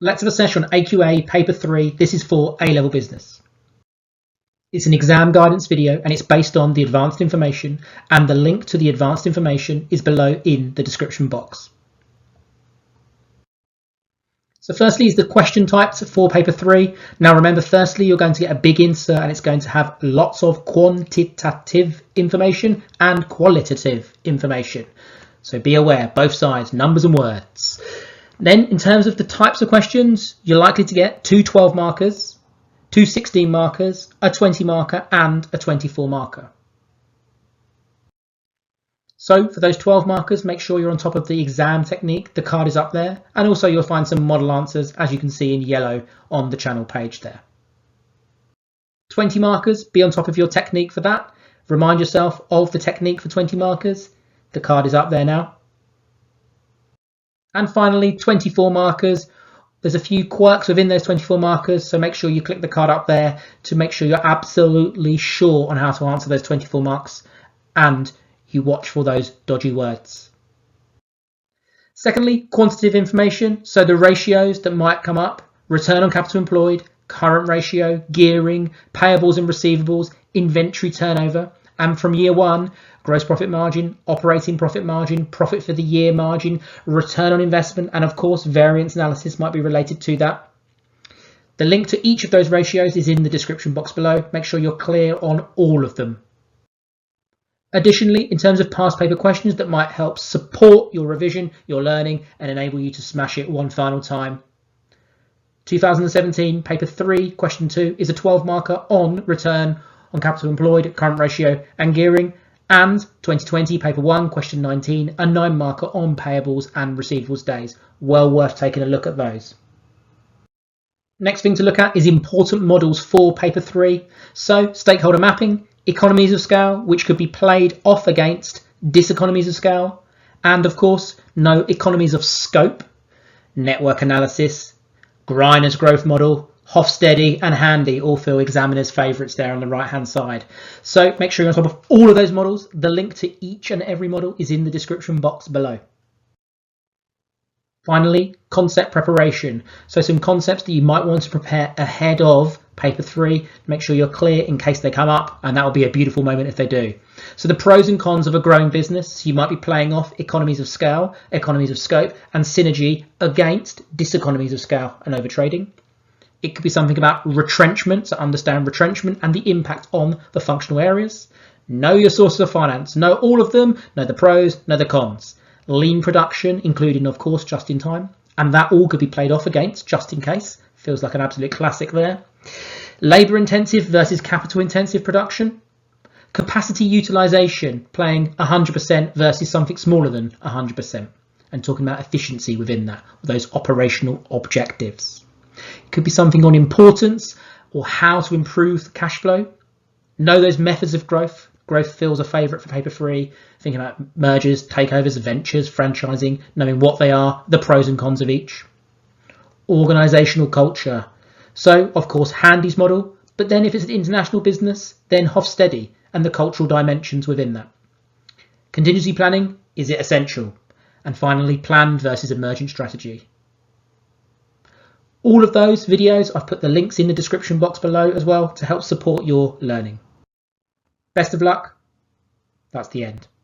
Let's have a session on AQA Paper 3. This is for A-level business. It's an exam guidance video and it's based on the advanced information, and the link to the advanced information is below in the description box. So firstly is the question types for paper 3. Now remember, firstly you're going to get a big insert and it's going to have lots of quantitative information and qualitative information. So be aware, both sides, numbers and words. Then in terms of the types of questions, you're likely to get two 12 markers, two 16 markers, a 20 marker and a 24 marker. So for those 12 markers, make sure you're on top of the exam technique. The card is up there, and also you'll find some model answers, as you can see in yellow on the channel page there. 20 markers, be on top of your technique for that. Remind yourself of the technique for 20 markers. The card is up there now. And finally, 24 markers. There's a few quirks within those 24 markers, so make sure you click the card up there to make sure you're absolutely sure on how to answer those 24 marks, and you watch for those dodgy words. Secondly, quantitative information, so the ratios that might come up: return on capital employed, current ratio, gearing, payables and receivables, inventory turnover, and from year one, gross profit margin, operating profit margin, profit for the year margin, return on investment, and of course variance analysis might be related to that. The link to each of those ratios is in the description box below. Make sure you're clear on all of them. Additionally, in terms of past paper questions that might help support your revision, your learning, and enable you to smash it one final time. 2017 paper 3 question 2 is a 12 marker on return on capital employed, current ratio and gearing, and 2020 paper 1 question 19, a 9 marker on payables and receivables days. Well worth taking a look at those. Next thing to look at is important models for paper 3. So stakeholder mapping, economies of scale, which could be played off against diseconomies of scale, and of course no economies of scope, network analysis, Griner's growth model, Hofstede and Handy all feel examiners' favourites there on the right hand side. So make sure you're on top of all of those models. The link to each and every model is in the description box below. Finally, concept preparation. So some concepts that you might want to prepare ahead of paper 3. Make sure you're clear in case they come up, and that will be a beautiful moment if they do. So the pros and cons of a growing business. You might be playing off economies of scale, economies of scope and synergy against diseconomies of scale and overtrading. It could be something about retrenchment, so understand retrenchment and the impact on the functional areas. Know your sources of finance, know all of them, know the pros, know the cons. Lean production, including of course just in time, and that all could be played off against just in case. Feels like an absolute classic there. Labour intensive versus capital intensive production. Capacity utilisation, playing 100% versus something smaller than 100%, and talking about efficiency within that, those operational objectives. It could be something on importance or how to improve the cash flow. Know those methods of growth. Growth feels a favourite for paper 3. Thinking about mergers, takeovers, ventures, franchising, knowing what they are, the pros and cons of each. Organisational culture. So, of course, Handy's model, but then if it's an international business, then Hofstede and the cultural dimensions within that. Contingency planning, is it essential? And finally, planned versus emergent strategy. All of those videos, I've put the links in the description box below as well to help support your learning. Best of luck. That's the end.